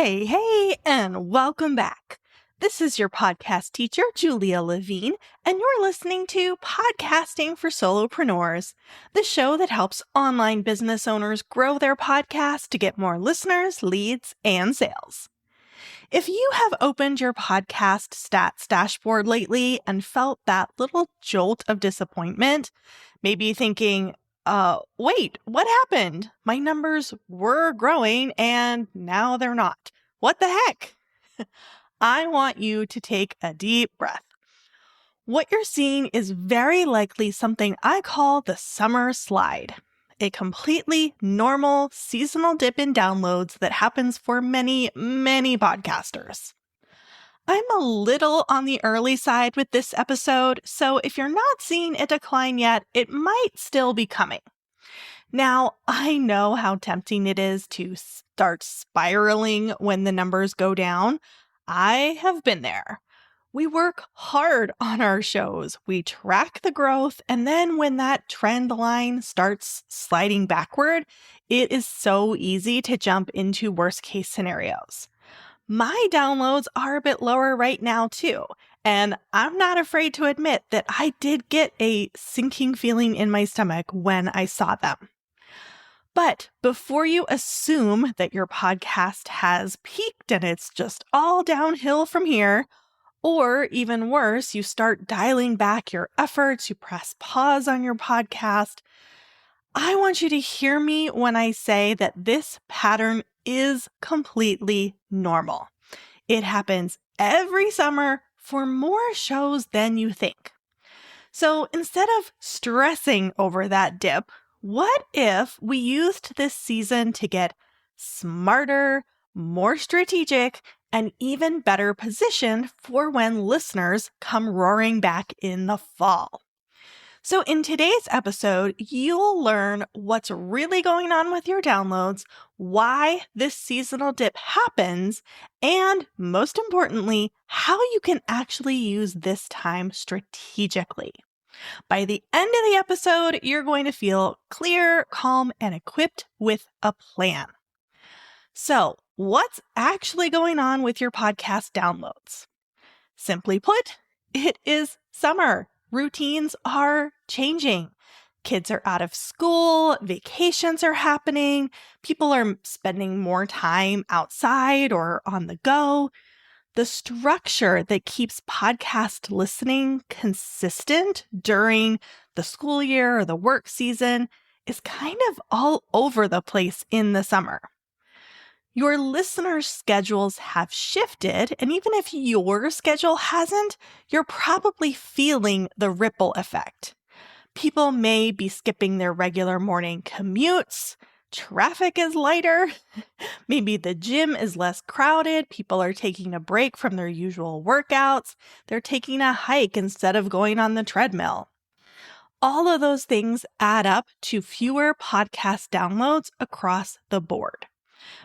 Hey, and welcome back. This is your podcast teacher, Julia Levine, and you're listening to Podcasting for Solopreneurs, the show that helps online business owners grow their podcast to get more listeners, leads, and sales. If you have opened your podcast stats dashboard lately and felt that little jolt of disappointment, maybe thinking, wait, what happened? My numbers were growing and now they're not. What the heck? I want you to take a deep breath. What you're seeing is very likely something I call the summer slide, a completely normal seasonal dip in downloads that happens for many, many podcasters. I'm a little on the early side with this episode, so if you're not seeing a decline yet, it might still be coming. Now, I know how tempting it is to start spiraling when the numbers go down. I have been there. We work hard on our shows. We track the growth, and then when that trend line starts sliding backward, it is so easy to jump into worst case scenarios. My downloads are a bit lower right now too, and I'm not afraid to admit that I did get a sinking feeling in my stomach when I saw them. But before you assume that your podcast has peaked and it's just all downhill from here, or even worse, you start dialing back your efforts, you press pause on your podcast, I want you to hear me when I say that this pattern is completely normal. It happens every summer for more shows than you think. So instead of stressing over that dip, what if we used this season to get smarter, more strategic, and even better positioned for when listeners come roaring back in the fall? So in today's episode, you'll learn what's really going on with your downloads, why this seasonal dip happens, and most importantly, how you can actually use this time strategically. By the end of the episode, you're going to feel clear, calm, and equipped with a plan. So, what's actually going on with your podcast downloads? Simply put, it is summer. Routines are changing. Kids are out of school, vacations are happening, people are spending more time outside or on the go. The structure that keeps podcast listening consistent during the school year or the work season is kind of all over the place in the summer. Your listeners' schedules have shifted, and even if your schedule hasn't, you're probably feeling the ripple effect. People may be skipping their regular morning commutes. Traffic is lighter. Maybe the gym is less crowded. People are taking a break from their usual workouts. They're taking a hike instead of going on the treadmill. All of those things add up to fewer podcast downloads across the board.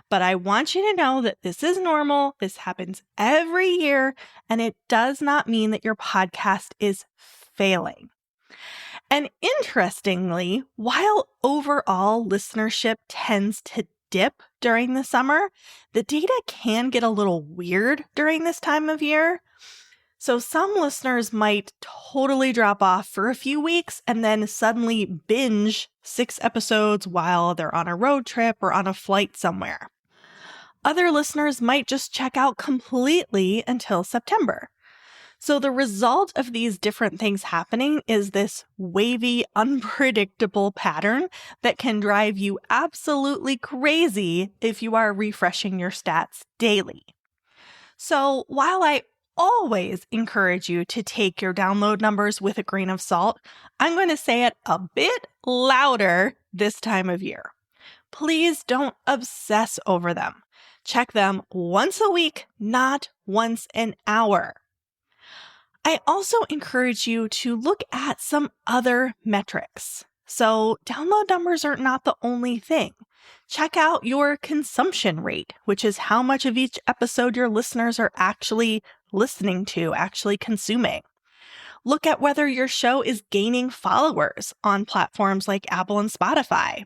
But I want you to know that this is normal. This happens every year, and it does not mean that your podcast is failing. And interestingly, while overall listenership tends to dip during the summer, the data can get a little weird during this time of year. So some listeners might totally drop off for a few weeks and then suddenly binge 6 episodes while they're on a road trip or on a flight somewhere. Other listeners might just check out completely until September. So the result of these different things happening is this wavy, unpredictable pattern that can drive you absolutely crazy if you are refreshing your stats daily. So while I always encourage you to take your download numbers with a grain of salt, I'm going to say it a bit louder this time of year. Please don't obsess over them. Check them once a week, not once an hour. I also encourage you to look at some other metrics. So download numbers are not the only thing. Check out your consumption rate, which is how much of each episode your listeners are actually listening to, actually consuming. Look at whether your show is gaining followers on platforms like Apple and Spotify.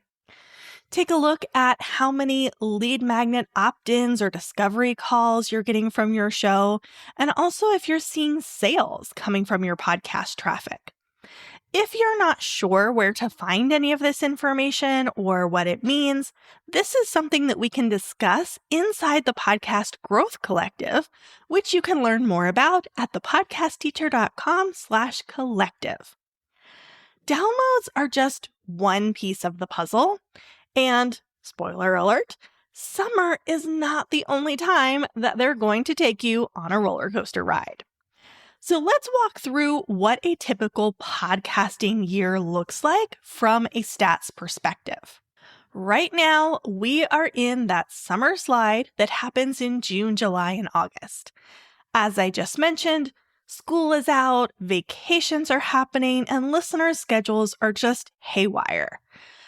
Take a look at how many lead magnet opt-ins or discovery calls you're getting from your show, and also if you're seeing sales coming from your podcast traffic. If you're not sure where to find any of this information or what it means, this is something that we can discuss inside the Podcast Growth Collective, which you can learn more about at thepodcastteacher.com/collective. Downloads are just one piece of the puzzle, and spoiler alert, summer is not the only time that they're going to take you on a roller coaster ride. So let's walk through what a typical podcasting year looks like from a stats perspective. Right now, we are in that summer slide that happens in June, July, and August. As I just mentioned, school is out, vacations are happening, and listeners' schedules are just haywire.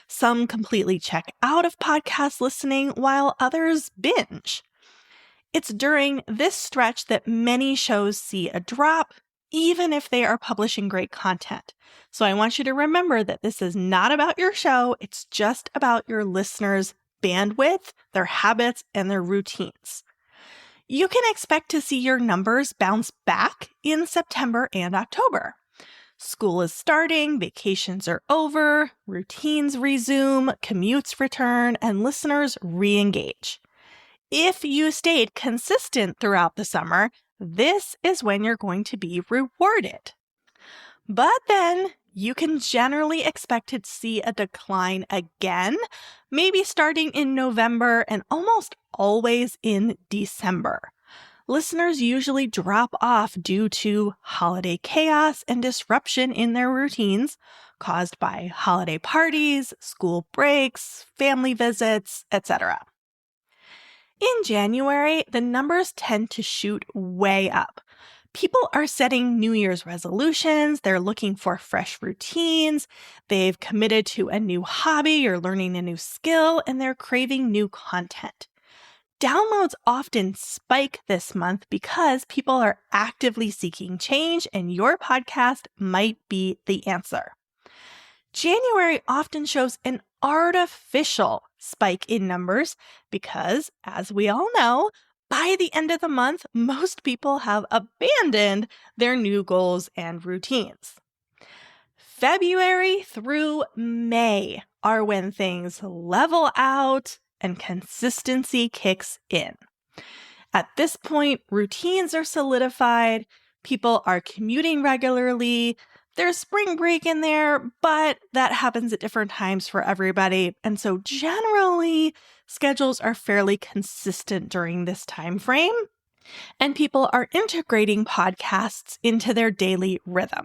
Some completely check out of podcast listening while others binge. It's during this stretch that many shows see a drop, even if they are publishing great content. So I want you to remember that this is not about your show. It's just about your listeners' bandwidth, their habits, and their routines. You can expect to see your numbers bounce back in September and October. School is starting, vacations are over, routines resume, commutes return, and listeners re-engage. If you stayed consistent throughout the summer, this is when you're going to be rewarded. But then you can generally expect to see a decline again, maybe starting in November and almost always in December. Listeners usually drop off due to holiday chaos and disruption in their routines caused by holiday parties, school breaks, family visits, etc. In January, the numbers tend to shoot way up. People are setting New Year's resolutions, they're looking for fresh routines, they've committed to a new hobby or learning a new skill, and they're craving new content. Downloads often spike this month because people are actively seeking change, and your podcast might be the answer. January often shows an artificial spike in numbers because, as we all know, by the end of the month, most people have abandoned their new goals and routines. February through May are when things level out and consistency kicks in. At this point, routines are solidified, people are commuting regularly, there's spring break in there, but that happens at different times for everybody. And so generally, schedules are fairly consistent during this time frame, and people are integrating podcasts into their daily rhythm.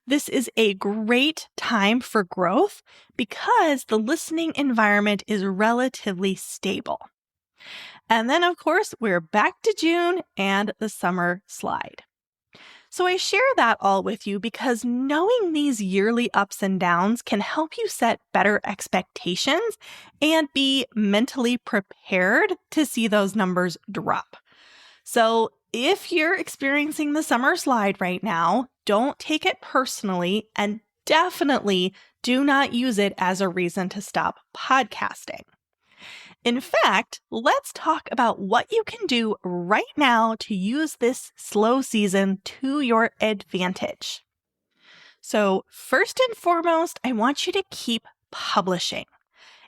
This is a great time for growth because the listening environment is relatively stable. And then, of course, we're back to June and the summer slide. So I share that all with you because knowing these yearly ups and downs can help you set better expectations and be mentally prepared to see those numbers drop. So if you're experiencing the summer slide right now, don't take it personally and definitely do not use it as a reason to stop podcasting. In fact, let's talk about what you can do right now to use this slow season to your advantage. So first and foremost, I want you to keep publishing.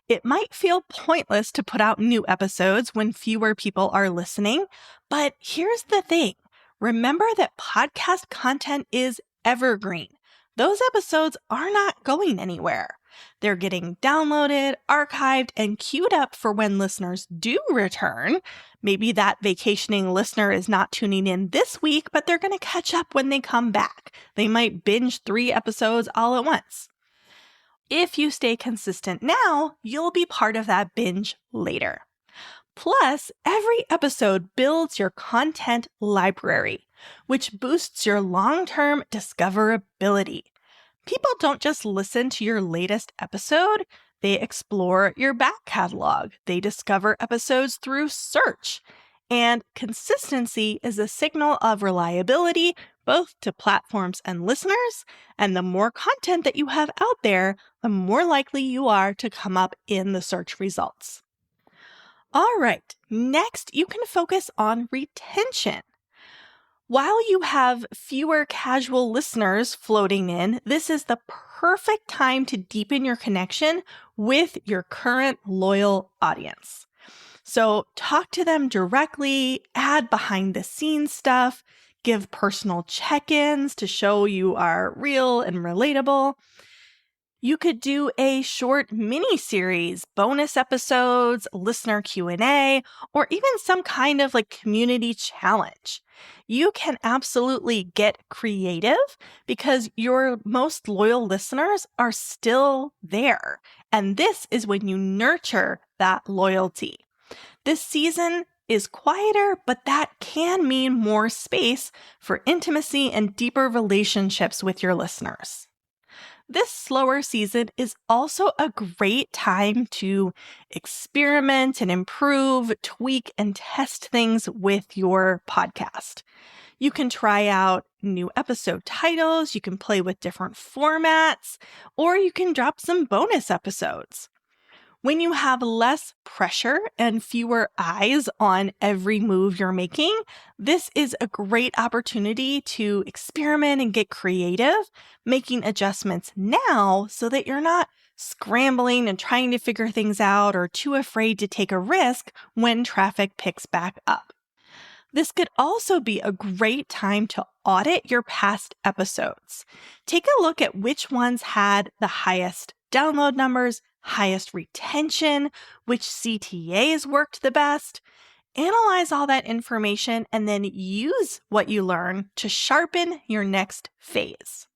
It might feel pointless to put out new episodes when fewer people are listening, but here's the thing. Remember that podcast content is evergreen. Those episodes are not going anywhere. They're getting downloaded, archived, and queued up for when listeners do return. Maybe that vacationing listener is not tuning in this week, but they're going to catch up when they come back. They might binge 3 episodes all at once. If you stay consistent now, you'll be part of that binge later. Plus, every episode builds your content library, which boosts your long-term discoverability. People don't just listen to your latest episode, they explore your back catalog. They discover episodes through search. And consistency is a signal of reliability, both to platforms and listeners. And the more content that you have out there, the more likely you are to come up in the search results. All right, next you can focus on retention. While you have fewer casual listeners floating in, this is the perfect time to deepen your connection with your current loyal audience. So talk to them directly, add behind the scenes stuff, give personal check-ins to show you are real and relatable. You could do a short mini series, bonus episodes, listener Q&A, or even some kind of community challenge. You can absolutely get creative because your most loyal listeners are still there. And this is when you nurture that loyalty. This season is quieter, but that can mean more space for intimacy and deeper relationships with your listeners. This slower season is also a great time to experiment and improve, tweak, and test things with your podcast. You can try out new episode titles, you can play with different formats, or you can drop some bonus episodes. When you have less pressure and fewer eyes on every move you're making, this is a great opportunity to experiment and get creative, making adjustments now so that you're not scrambling and trying to figure things out or too afraid to take a risk when traffic picks back up. This could also be a great time to audit your past episodes. Take a look at which ones had the highest download numbers, highest retention, which CTAs worked the best. Analyze all that information and then use what you learn to sharpen your next phase.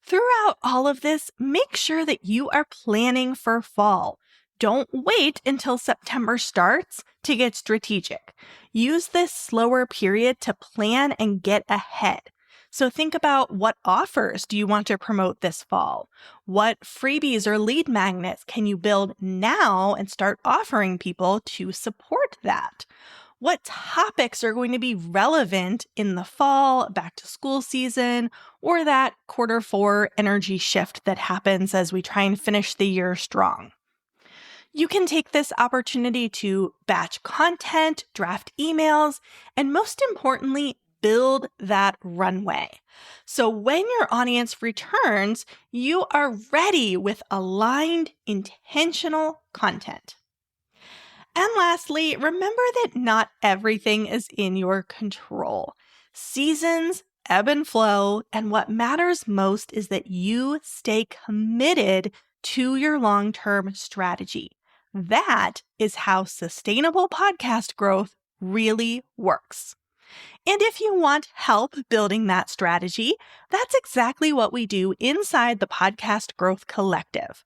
Throughout all of this, make sure that you are planning for fall. Don't wait until September starts to get strategic. Use this slower period to plan and get ahead. So think about, what offers do you want to promote this fall? What freebies or lead magnets can you build now and start offering people to support that? What topics are going to be relevant in the fall, back to school season, or that Q4 energy shift that happens as we try and finish the year strong? You can take this opportunity to batch content, draft emails, and most importantly, build that runway. So when your audience returns, you are ready with aligned, intentional content. And lastly, remember that not everything is in your control. Seasons ebb and flow, and what matters most is that you stay committed to your long-term strategy. That is how sustainable podcast growth really works. And if you want help building that strategy, that's exactly what we do inside the Podcast Growth Collective.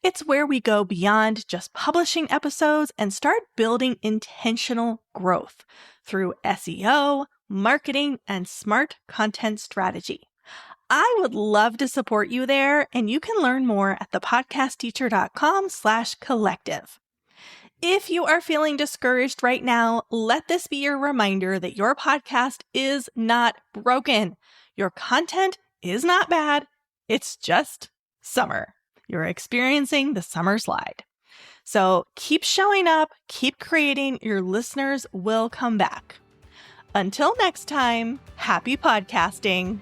It's where we go beyond just publishing episodes and start building intentional growth through SEO, marketing, and smart content strategy. I would love to support you there, and you can learn more at thepodcastteacher.com/collective. If you are feeling discouraged right now, let this be your reminder that your podcast is not broken. Your content is not bad. It's just summer. You're experiencing the summer slide. So keep showing up, keep creating. Your listeners will come back. Until next time, happy podcasting.